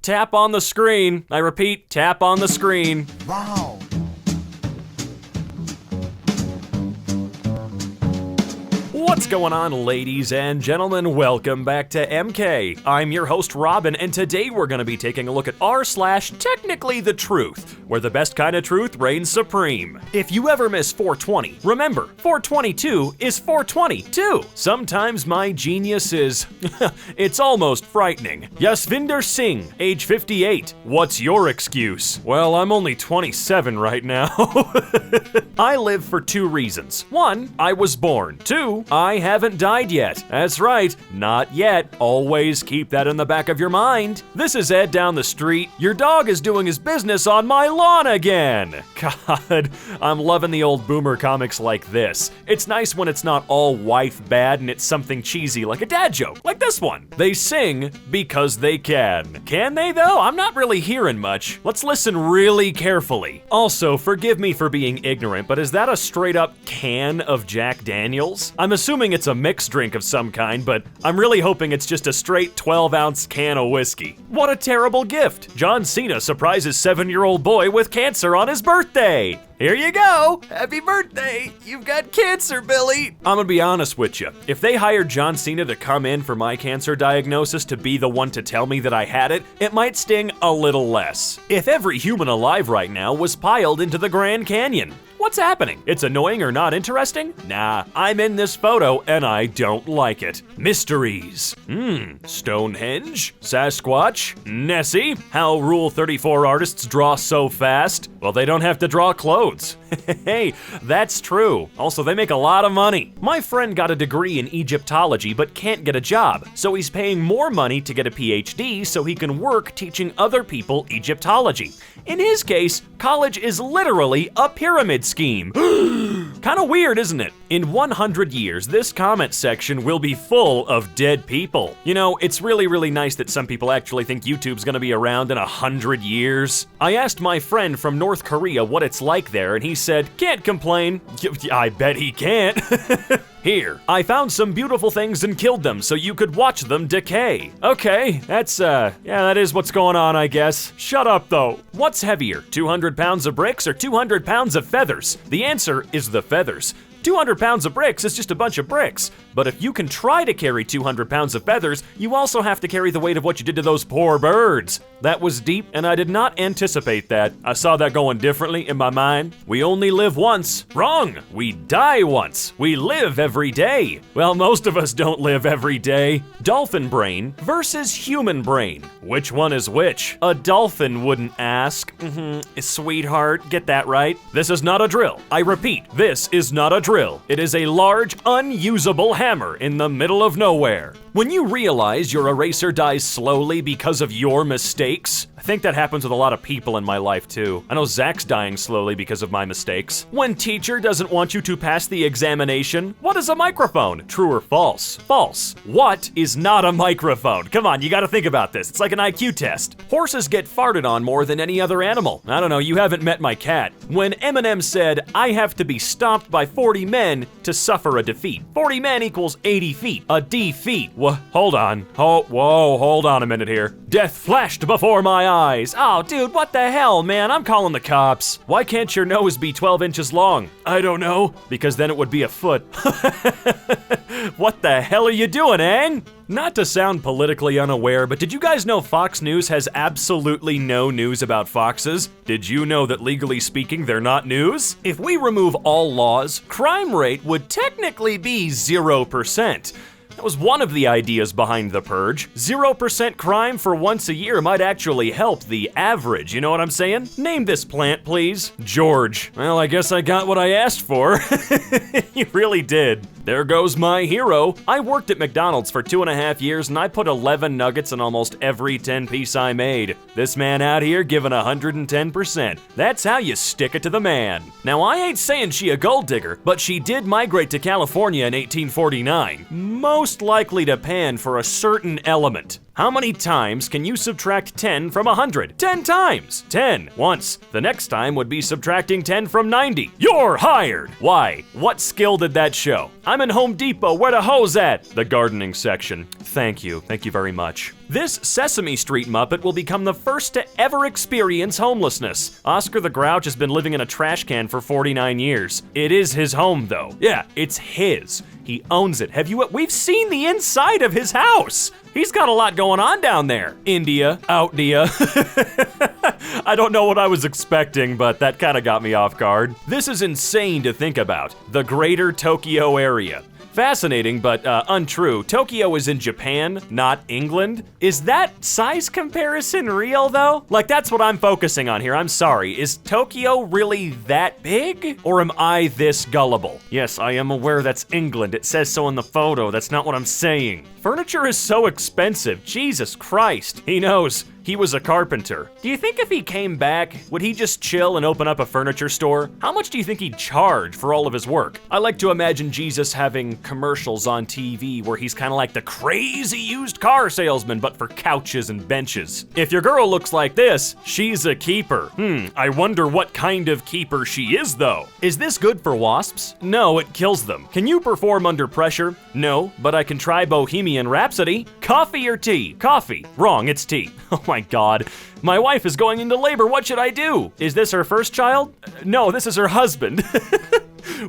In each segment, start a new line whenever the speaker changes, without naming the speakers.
tap on the screen. I repeat, tap on the screen.
Wow.
What's going on, ladies and gentlemen? Welcome back to EmKay. I'm your host, Robin, and today we're going to be taking a look at r/TechnicallyTheTruth, where the best kind of truth reigns supreme. If you ever miss 420, remember, 422 is 422. Sometimes my genius is, it's almost frightening. Yasvinder Singh, age 58. What's your excuse? Well, I'm only 27 right now. I live for two reasons. One, I was born. Two, I haven't died yet. That's right, not yet. Always keep that in the back of your mind. This is Ed down the street. Your dog is doing his business on my lawn again. God, I'm loving the old boomer comics like this. It's nice when it's not all wife bad and it's something cheesy like a dad joke, like this one. They sing because they can. Can they though? I'm not really hearing much. Let's listen really carefully. Also, forgive me for being ignorant, but is that a straight up can of Jack Daniels? I'm assuming it's a mixed drink of some kind, but I'm really hoping it's just a straight 12-ounce can of whiskey. What a terrible gift. John Cena surprises 7-year-old boy with cancer on his birthday. Here you go. Happy birthday. You've got cancer, Billy. I'm gonna be honest with you. If they hired John Cena to come in for my cancer diagnosis to be the one to tell me that I had it, it might sting a little less. If every human alive right now was piled into the Grand Canyon. What's happening? It's annoying or not interesting? Nah, I'm in this photo and I don't like it. Mysteries. Stonehenge? Sasquatch? Nessie? How Rule 34 artists draw so fast? Well, they don't have to draw clothes. Hey, that's true. Also, they make a lot of money. My friend got a degree in Egyptology but can't get a job, so he's paying more money to get a PhD so he can work teaching other people Egyptology. In his case, college is literally a pyramid scheme. Kinda weird, isn't it? In 100 years, this comment section will be full of dead people. You know, it's really nice that some people actually think YouTube's gonna be around in 100 years. I asked my friend from North Korea what it's like there, and he said, can't complain. I bet he can't. Here, I found some beautiful things and killed them so you could watch them decay. Okay, that's, yeah, that is what's going on, I guess. Shut up, though. What's heavier, 200 pounds of bricks or 200 pounds of feathers? The answer is the feathers. 200 pounds of bricks is just a bunch of bricks. But if you can try to carry 200 pounds of feathers, you also have to carry the weight of what you did to those poor birds. That was deep, and I did not anticipate that. I saw that going differently in my mind. We only live once. Wrong! We die once. We live every day. Well, most of us don't live every day. Dolphin brain versus human brain. Which one is which? A dolphin wouldn't ask. Sweetheart, get that right? This is not a drill. I repeat, this is not a drill. It is a large, unusable hammer in the middle of nowhere. When you realize your eraser dies slowly because of your mistakes, I think that happens with a lot of people in my life too. I know Zach's dying slowly because of my mistakes. When teacher doesn't want you to pass the examination, what is a microphone? True or false? False. What is not a microphone? Come on, you gotta think about this. It's like an IQ test. Horses get farted on more than any other animal. I don't know, you haven't met my cat. When Eminem said, I have to be stomped by 40 men to suffer a defeat. 40 men equals 80 feet. A defeat. Hold on. Whoa, hold on a minute here. Death flashed before my eyes. Oh, dude, what the hell, man? I'm calling the cops. Why can't your nose be 12 inches long? I don't know. Because then it would be a foot. What the hell are you doing, Ang? Not to sound politically unaware, but did you guys know Fox News has absolutely no news about foxes? Did you know that legally speaking, they're not news? If we remove all laws, crime rate would technically be 0%. That was one of the ideas behind the purge. 0% crime for once a year might actually help the average, you know what I'm saying? Name this plant, please. George. Well, I guess I got what I asked for. You really did. There goes my hero. I worked at McDonald's for 2.5 years and I put 11 nuggets in almost every 10-piece I made. This man out here giving 110%. That's how you stick it to the man. Now, I ain't saying she a gold digger, but she did migrate to California in 1849. Most likely to pan for a certain element. How many times can you subtract 10 from 100? 10 times! 10 once. The next time would be subtracting 10 from 90. You're hired! Why? What skill did that show? I'm in Home Depot, where the hose at? The gardening section. Thank you very much. This Sesame Street Muppet will become the first to ever experience homelessness. Oscar the Grouch has been living in a trash can for 49 years. It is his home though. Yeah, it's his. He owns it. We've seen the inside of his house. He's got a lot going on down there. India, Outdia. I don't know what I was expecting, but that kind of got me off guard. This is insane to think about. The greater Tokyo area. Fascinating, but untrue. Tokyo is in Japan, not England. Is that size comparison real though? Like, that's what I'm focusing on here, I'm sorry. Is Tokyo really that big? Or am I this gullible? Yes, I am aware that's England. It says so in the photo. That's not what I'm saying. Furniture is so expensive. Jesus Christ. He knows. He was a carpenter. Do you think if he came back, would he just chill and open up a furniture store? How much do you think he'd charge for all of his work? I like to imagine Jesus having commercials on TV where he's kind of like the crazy used car salesman, but for couches and benches. If your girl looks like this, she's a keeper. I wonder what kind of keeper she is though. Is this good for wasps? No, it kills them. Can you perform under pressure? No, but I can try Bohemian Rhapsody. Coffee or tea? Coffee. Wrong, it's tea. Oh my God. My wife is going into labor. What should I do? Is this her first child? No, this is her husband.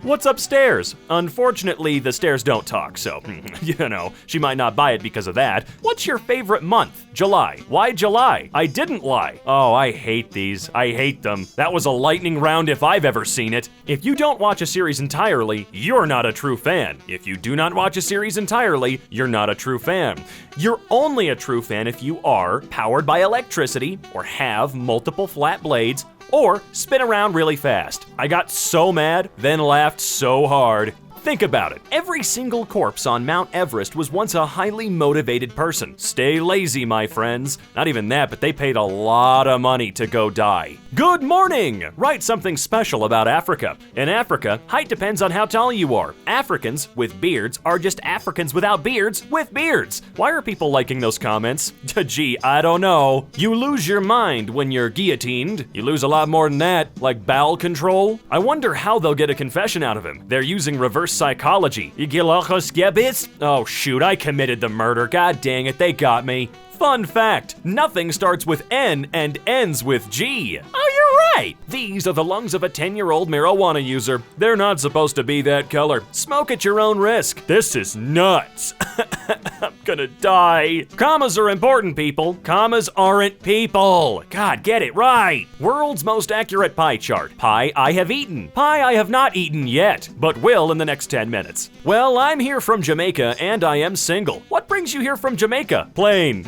What's upstairs? Unfortunately, the stairs don't talk, so, you know, she might not buy it because of that. What's your favorite month? July. Why July? I didn't lie. Oh, I hate these. I hate them. That was a lightning round if I've ever seen it. If you don't watch a series entirely, you're not a true fan. If you do not watch a series entirely, you're not a true fan. You're only a true fan if you are powered by electricity, or have multiple flat blades, or spin around really fast. I got so mad, then laughed so hard. Think about it. Every single corpse on Mount Everest was once a highly motivated person. Stay lazy, my friends. Not even that, but they paid a lot of money to go die. Good morning! Write something special about Africa. In Africa, height depends on how tall you are. Africans with beards are just Africans without beards with beards. Why are people liking those comments? Gee, I don't know. You lose your mind when you're guillotined. You lose a lot more than that, like bowel control. I wonder how they'll get a confession out of him. They're using reverse psychology. Oh shoot, I committed the murder. God dang it, they got me. Fun fact, nothing starts with N and ends with G. Oh, you're right. These are the lungs of a 10-year-old marijuana user. They're not supposed to be that color. Smoke at your own risk. This is nuts. I'm gonna die. Commas are important, people. Commas aren't people. God, get it right. World's most accurate pie chart. Pie I have eaten. Pie I have not eaten yet, but will in the next 10 minutes. Well, I'm here from Jamaica and I am single. What brings you here from Jamaica? Plain.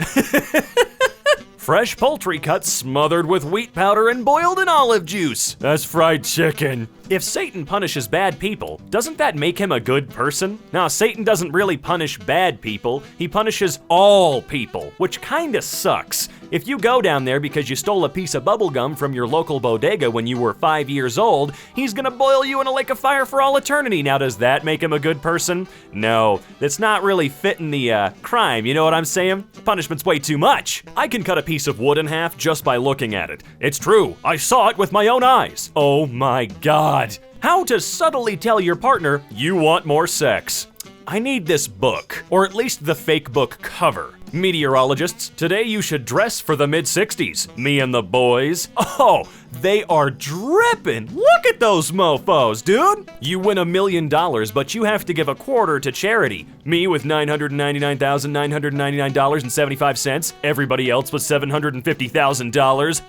Fresh poultry cuts smothered with wheat powder and boiled in olive juice. That's fried chicken. If Satan punishes bad people, doesn't that make him a good person? Now, Satan doesn't really punish bad people, he punishes all people, which kinda sucks. If you go down there because you stole a piece of bubblegum from your local bodega when you were 5 years old, he's gonna boil you in a lake of fire for all eternity. Now, does that make him a good person? No, that's not really fitting the crime, you know what I'm saying? Punishment's way too much. I can cut a piece of wood in half just by looking at it. It's true, I saw it with my own eyes. Oh my God. How to subtly tell your partner you want more sex. I need this book, or at least the fake book cover. Meteorologists, today you should dress for the mid-60s. Me and the boys. Oh, they are dripping. Look at those mofos, dude. You win $1 million, but you have to give a quarter to charity. Me with $999,999.75. Everybody else with $750,000.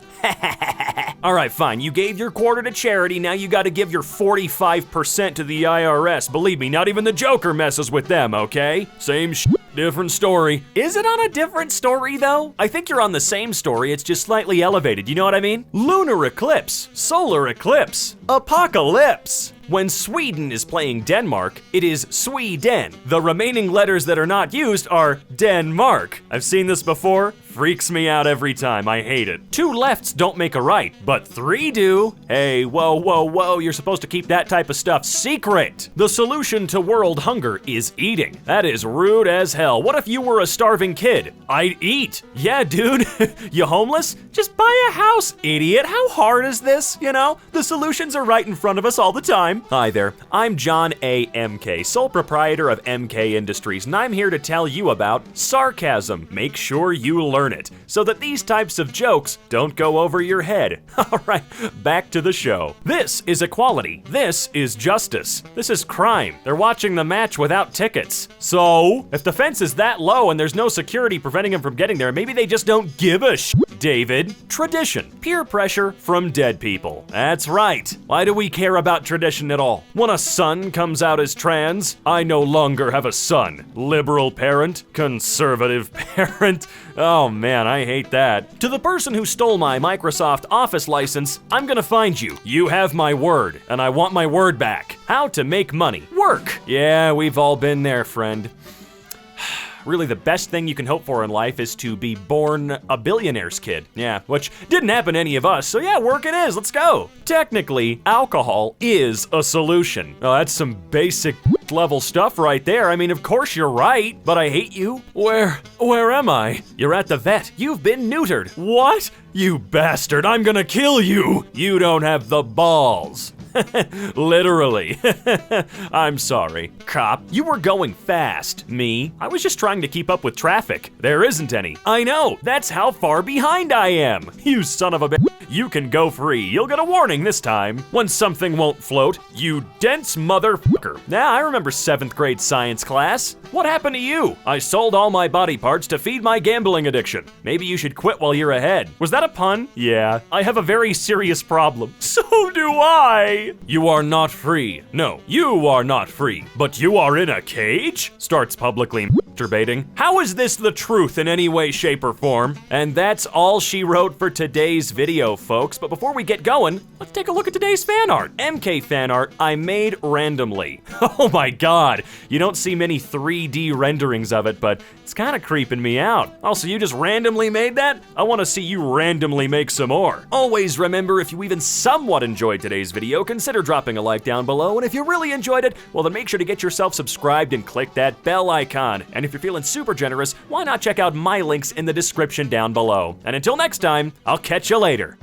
All right, fine. You gave your quarter to charity. Now you got to give your 45% to the IRS. Believe me, not even the Joker messes with them, okay? Same different story. Is it on a different story, though? I think you're on the same story. It's just slightly elevated. You know what I mean? Lunar eclipse, solar eclipse, apocalypse. When Sweden is playing Denmark, it is Sweden. The remaining letters that are not used are Denmark. I've seen this before. freaks me out every time. I hate it. 2 lefts don't make a right, but 3 do. Hey, whoa, whoa, whoa, you're supposed to keep that type of stuff secret. The solution to world hunger is eating. That is rude as hell. What if you were a starving kid? I'd eat. Yeah, dude. You homeless? Just buy a house, idiot. How hard is this? You know, the solutions are right in front of us all the time. Hi there, I'm John A. EmKay, sole proprietor of EmKay Industries, and I'm here to tell you about sarcasm. Make sure you learn it, so that these types of jokes don't go over your head. All right, back to the show. This is equality. This is justice. This is crime. They're watching the match without tickets. So, if the fence is that low and there's no security preventing them from getting there, maybe they just don't give a David. Tradition. Peer pressure from dead people. That's right. Why do we care about tradition at all? When a son comes out as trans, I no longer have a son. Liberal parent, conservative parent. Oh man, I hate that. To the person who stole my Microsoft Office license, I'm gonna find you. You have my word, and I want my word back. How to make money. Work. Yeah, we've all been there, friend. Really, the best thing you can hope for in life is to be born a billionaire's kid. Yeah, which didn't happen to any of us, so yeah, work it is, let's go. Technically, alcohol is a solution. Oh, that's some basic level stuff right there. I mean, of course you're right, but I hate you. Where am I? You're at the vet. You've been neutered. What? You bastard, I'm gonna kill you. You don't have the balls. Literally. I'm sorry. Cop, you were going fast. Me? I was just trying to keep up with traffic. There isn't any. I know, that's how far behind I am. You son of a bitch. You can go free. You'll get a warning this time. When something won't float, you dense motherfucker. Now, I remember 7th grade science class. What happened to you? I sold all my body parts to feed my gambling addiction. Maybe you should quit while you're ahead. Was that a pun? Yeah. I have a very serious problem. So do I. You are not free. No, you are not free. But you are in a cage? Starts publicly masturbating. How is this the truth in any way, shape, or form? And that's all she wrote for today's video, folks. But before we get going, let's take a look at today's fan art. EmKay fan art I made randomly. Oh my god. You don't see many 3D renderings of it, but it's kind of creeping me out. Also, you just randomly made that? I want to see you randomly make some more. Always remember, if you even somewhat enjoyed today's video, consider dropping a like down below, and if you really enjoyed it, well then make sure to get yourself subscribed and click that bell icon. And if you're feeling super generous, why not check out my links in the description down below. And until next time, I'll catch you later.